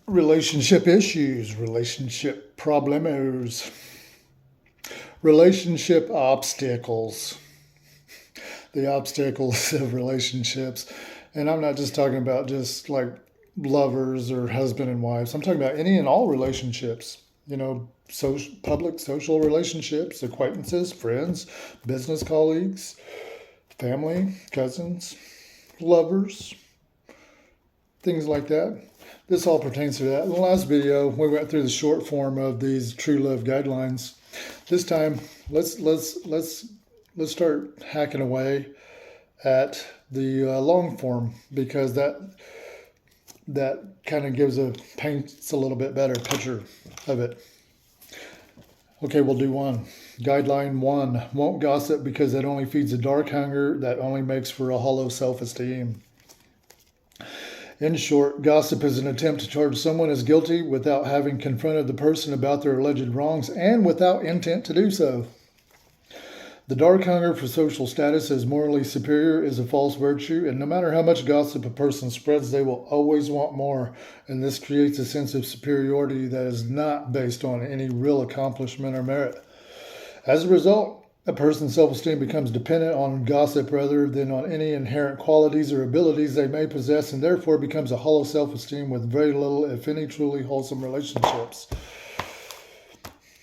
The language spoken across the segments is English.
relationship issues, relationship problemos, relationship obstacles, the obstacles of relationships. And I'm not just talking about just like lovers or husband and wives. I'm talking about any and all relationships, public social relationships, acquaintances, friends, business colleagues, family, cousins, lovers, things like that. This all pertains to that. In the last video, we went through the short form of these true love guidelines. This time, let's start hacking away at the long form, because that kind of paints a little bit better picture of it. Okay, we'll do one. Guideline 1: won't gossip because that only feeds a dark hunger that only makes for a hollow self-esteem. In short, gossip is an attempt to charge someone as guilty without having confronted the person about their alleged wrongs and without intent to do so. The dark hunger for social status as morally superior is a false virtue, and no matter how much gossip a person spreads, they will always want more, and this creates a sense of superiority that is not based on any real accomplishment or merit. As a result, a person's self-esteem becomes dependent on gossip rather than on any inherent qualities or abilities they may possess, and therefore becomes a hollow self-esteem with very little, if any, truly wholesome relationships.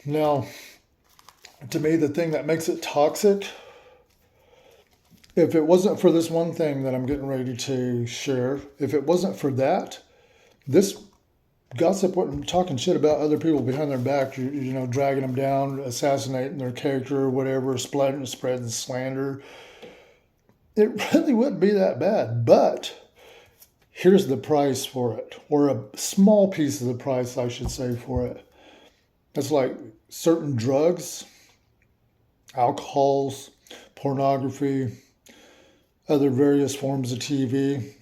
Now, to me, the thing that makes it toxic, if it wasn't for this one thing that I'm getting ready to share, if it wasn't for that, this gossip wasn't talking shit about other people behind their back, dragging them down, assassinating their character or whatever, spreading slander. It really wouldn't be that bad. But here's the price for it, or a small piece of the price, I should say, for it. It's like certain drugs, alcohols, pornography, other various forms of TV.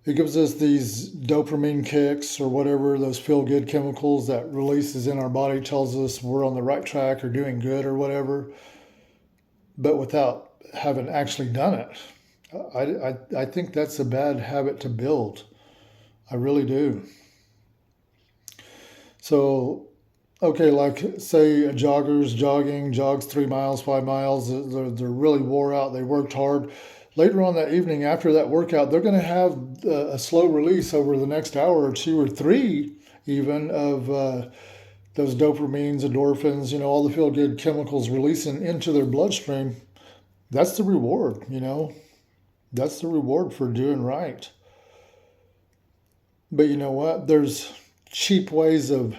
It gives us these dopamine kicks or whatever, those feel-good chemicals that releases in our body, tells us we're on the right track or doing good or whatever, but without having actually done it. I think that's a bad habit to build. I really do. So, okay, like say a jogger's jogs 3 miles, 5 miles, they're really wore out, they worked hard. Later on that evening, after that workout, they're going to have a slow release over the next hour or 2 or 3 even of those dopamines, endorphins, all the feel-good chemicals releasing into their bloodstream. That's the reward, That's the reward for doing right. But you know what? There's cheap ways of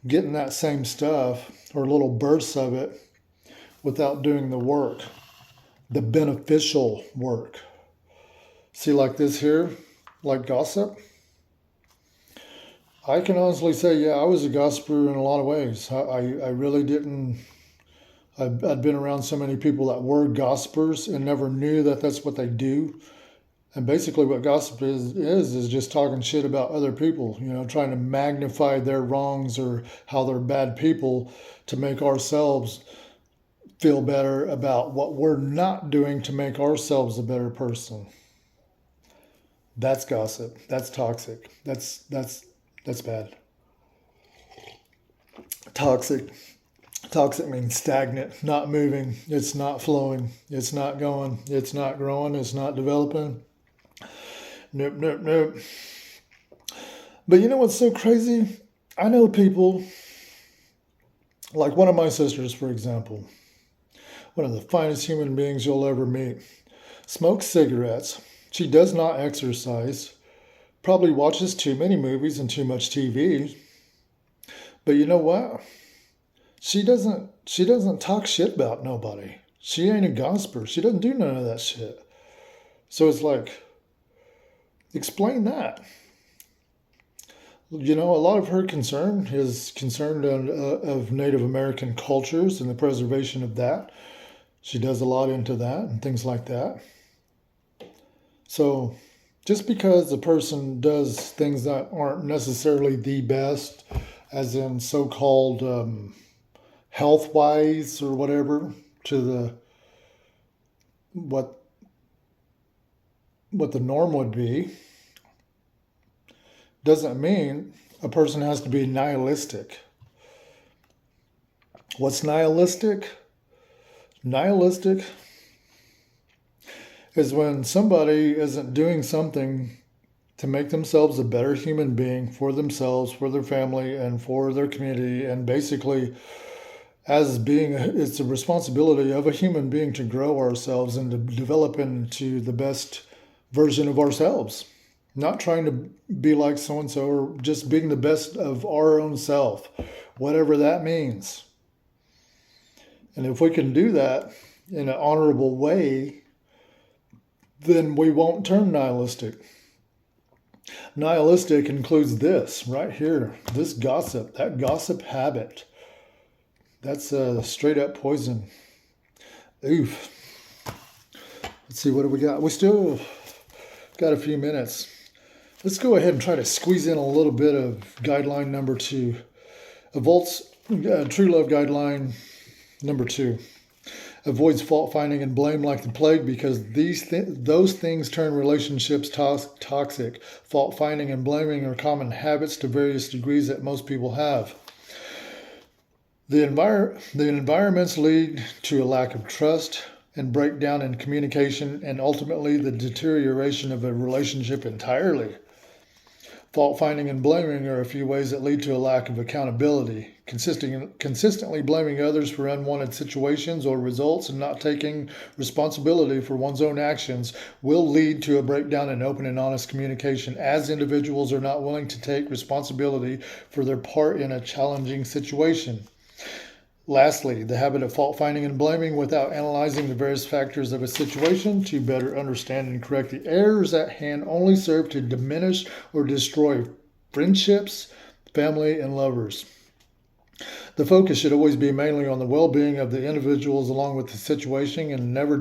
getting that same stuff or little bursts of it without doing the work, the beneficial work. See, like this here, like gossip. I can honestly say, yeah, I was a gossiper in a lot of ways. I really didn't. I'd been around so many people that were gossipers and never knew that that's what they do. And basically, what gossip is just talking shit about other people, trying to magnify their wrongs or how they're bad people to make ourselves feel better about what we're not doing to make ourselves a better person. That's gossip. That's toxic. That's bad. Toxic. Toxic means stagnant, not moving. It's not flowing. It's not going. It's not growing. It's not developing. Nope, nope, nope. But you know what's so crazy? I know people, like one of my sisters, for example, one of the finest human beings you'll ever meet, smokes cigarettes. She does not exercise, probably watches too many movies and too much TV. But you know what? She doesn't talk shit about nobody. She ain't a gossiper. She doesn't do none of that shit. So it's like, explain that. A lot of her concern is concerned of Native American cultures and the preservation of that. She does a lot into that and things like that. So just because a person does things that aren't necessarily the best, as in so-called health-wise or whatever, to the what the norm would be, doesn't mean a person has to be nihilistic. What's nihilistic? Nihilistic is when somebody isn't doing something to make themselves a better human being for themselves, for their family, and for their community, and basically it's a responsibility of a human being to grow ourselves and to develop into the best version of ourselves. Not trying to be like so and so, or just being the best of our own self, whatever that means. And if we can do that in an honorable way, then we won't turn nihilistic. Nihilistic includes this right here, this gossip, that gossip habit. That's straight up poison. Oof. Let's see, what do we got? We still got a few minutes. Let's go ahead and try to squeeze in a little bit of guideline number 2. Volt's True Love Guideline number 2. Avoids fault finding and blame like the plague, because those things turn relationships toxic. Fault finding and blaming are common habits to various degrees that most people have. The environments lead to a lack of trust and breakdown in communication, and ultimately the deterioration of a relationship entirely. Fault finding and blaming are a few ways that lead to a lack of accountability. Consistently blaming others for unwanted situations or results and not taking responsibility for one's own actions will lead to a breakdown in open and honest communication, as individuals are not willing to take responsibility for their part in a challenging situation. Lastly, the habit of fault finding and blaming without analyzing the various factors of a situation to better understand and correct the errors at hand only serve to diminish or destroy friendships, family, and lovers. The focus should always be mainly on the well-being of the individuals along with the situation, and never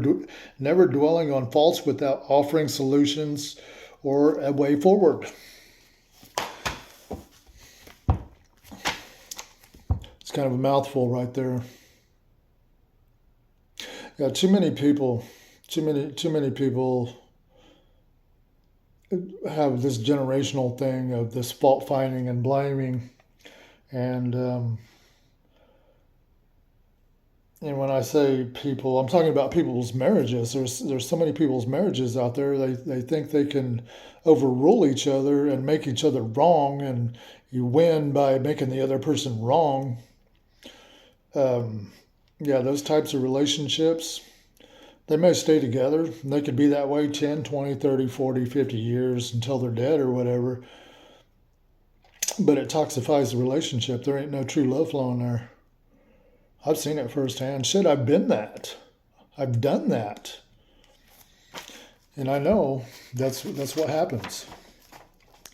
dwelling on faults without offering solutions or a way forward. It's kind of a mouthful right there. Yeah, too many people have this generational thing of this fault finding and blaming, and when I say people, I'm talking about people's marriages. There's so many people's marriages out there. They think they can overrule each other and make each other wrong, and you win by making the other person wrong. Yeah, those types of relationships, they may stay together. And they could be that way 10, 20, 30, 40, 50 years until they're dead or whatever. But it toxifies the relationship. There ain't no true love flowing there. I've seen it firsthand. Shit, I've been that. I've done that. And I know that's what happens.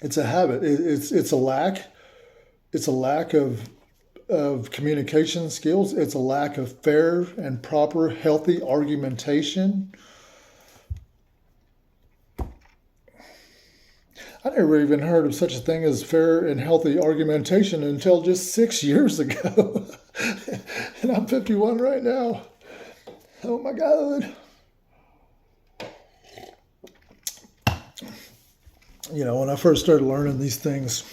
It's a habit. It's a lack. It's a lack of communication skills. It's a lack of fair and proper, healthy argumentation. I never even heard of such a thing as fair and healthy argumentation until just 6 years ago. And I'm 51 right now. Oh my God. You know, when I first started learning these things,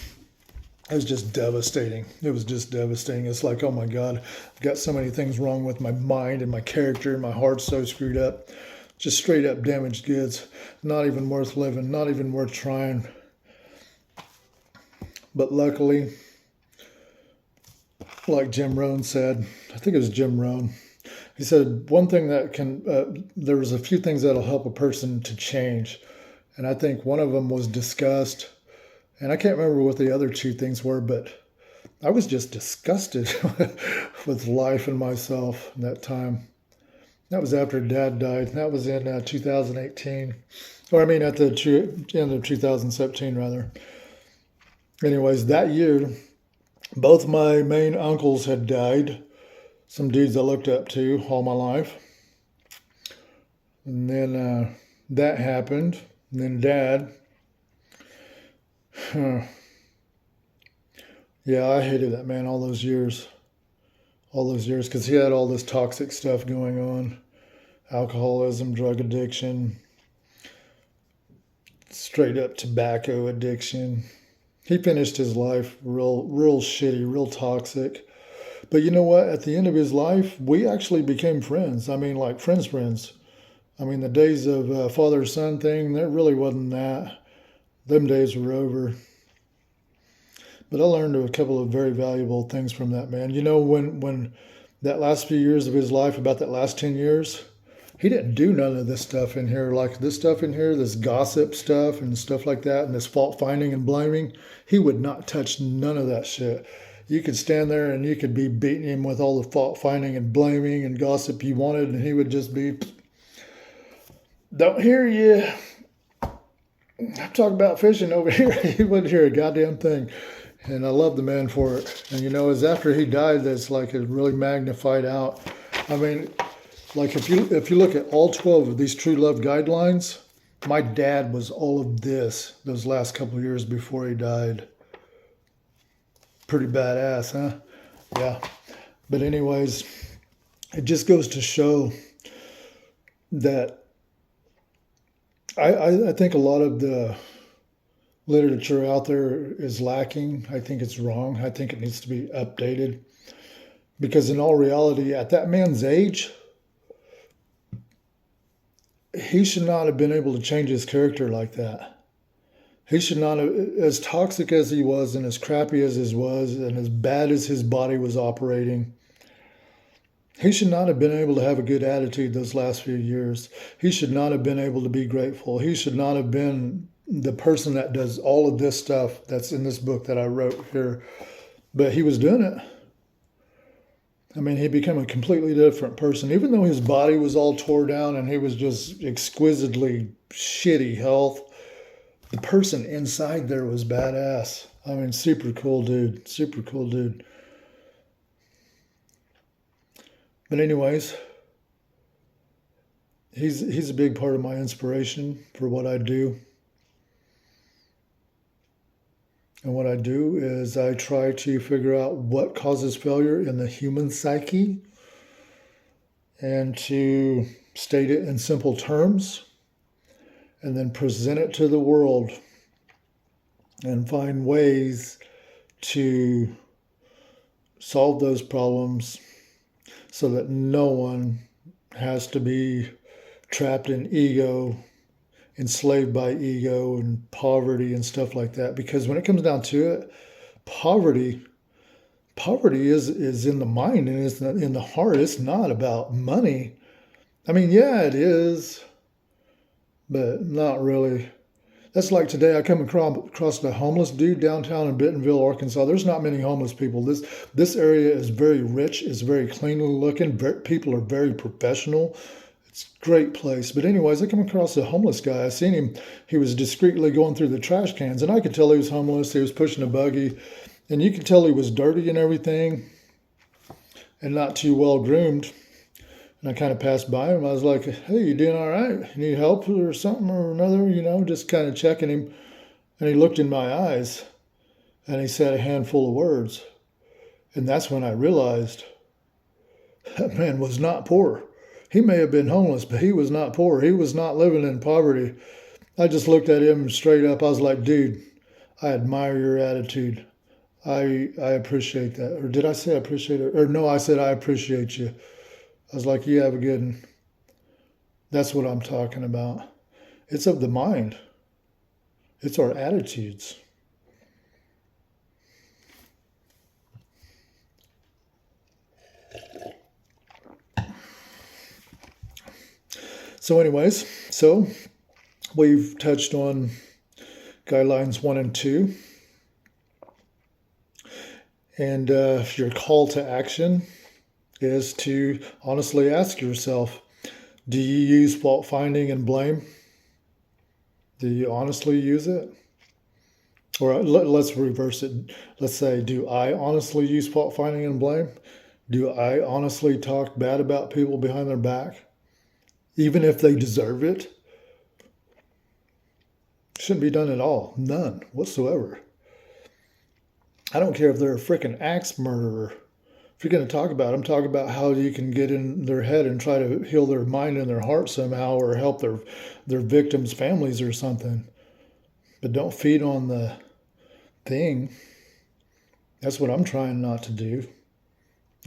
it was just devastating. It was just devastating. It's like, oh my God, I've got so many things wrong with my mind and my character, and my heart's so screwed up. Just straight up damaged goods. Not even worth living, not even worth trying. But luckily, like Jim Rohn said, I think it was Jim Rohn, he said one thing that there's a few things that'll help a person to change. And I think one of them was disgust. And I can't remember what the other two things were, but I was just disgusted with life and myself in that time. That was after Dad died. That was in 2018. Or I mean at the end of 2017, rather. Anyways, that year, both my main uncles had died. Some dudes I looked up to all my life. And then that happened. And then Dad. Yeah, I hated that man all those years. Because he had all this toxic stuff going on. Alcoholism, drug addiction, straight up tobacco addiction. He finished his life real shitty, real toxic. But you know what? At the end of his life, we actually became friends. I mean, like friends. I mean, the days of father son thing, there really wasn't that. Them days were over. But I learned a couple of very valuable things from that man. You know, when that last few years of his life, about that last 10 years, he didn't do none of this stuff in here. Like this stuff in here, this gossip stuff and stuff like that, and this fault finding and blaming. He would not touch none of that shit. You could stand there and you could be beating him with all the fault finding and blaming and gossip you wanted, and he would just be, don't hear you. I'm talking about fishing over here. He wouldn't hear a goddamn thing. And I love the man for it. And you know, it's after he died that's like it really magnified out. I mean, like if you look at all 12 of these true love guidelines, my dad was all of this those last couple of years before he died. Pretty badass, huh? Yeah. But anyways, it just goes to show that I think a lot of the literature out there is lacking. I think it's wrong. I think it needs to be updated. Because in all reality, at that man's age, he should not have been able to change his character like that. He should not have, as toxic as he was and as crappy as he was and as bad as his body was operating, he should not have been able to have a good attitude those last few years. He should not have been able to be grateful. He should not have been the person that does all of this stuff that's in this book that I wrote here. But he was doing it. I mean, he became a completely different person. Even though his body was all tore down and he was just exquisitely shitty health, the person inside there was badass. I mean, super cool dude. Super cool dude. But anyways, he's a big part of my inspiration for what I do. And what I do is I try to figure out what causes failure in the human psyche and to state it in simple terms and then present it to the world and find ways to solve those problems so that no one has to be trapped in ego, enslaved by ego and poverty and stuff like that. Because when it comes down to it, poverty is in the mind and it's in the heart. It's not about money. I mean, yeah, it is, but not really. That's like today I come across a homeless dude downtown in Bentonville, Arkansas. There's not many homeless people. This area is very rich. It's very cleanly looking. People are very professional. It's a great place. But anyways, I come across a homeless guy. I seen him. He was discreetly going through the trash cans, and I could tell he was homeless. He was pushing a buggy, and you could tell he was dirty and everything and not too well groomed. And I kind of passed by him. I was like, hey, you doing all right? You need help or something or another? You know, just kind of checking him. And he looked in my eyes and he said a handful of words. And that's when I realized that man was not poor. He may have been homeless, but he was not poor. He was not living in poverty. I just looked at him straight up. I was like, dude, I admire your attitude. I appreciate that. Or did I say I appreciate it? Or no, I said I appreciate you. I was like, you have a good one. That's what I'm talking about. It's of the mind. It's our attitudes. So anyways, we've touched on guidelines 1 and 2. And your call to action is to honestly ask yourself, do you use fault finding and blame? Do you honestly use it? Or let's reverse it. Let's say, do I honestly use fault finding and blame? Do I honestly talk bad about people behind their back? Even if they deserve it? Shouldn't be done at all. None whatsoever. I don't care if they're a freaking axe murderer. If you're going to talk about them, talk about how you can get in their head and try to heal their mind and their heart somehow or help their victims' families or something. But don't feed on the thing. That's what I'm trying not to do.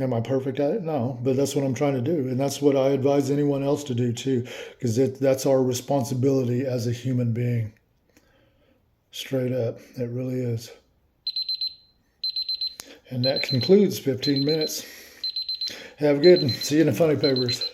Am I perfect at it? No, but that's what I'm trying to do. And that's what I advise anyone else to do too, because that's our responsibility as a human being. Straight up. It really is. And that concludes 15 minutes. Have a good one. See you in the funny papers.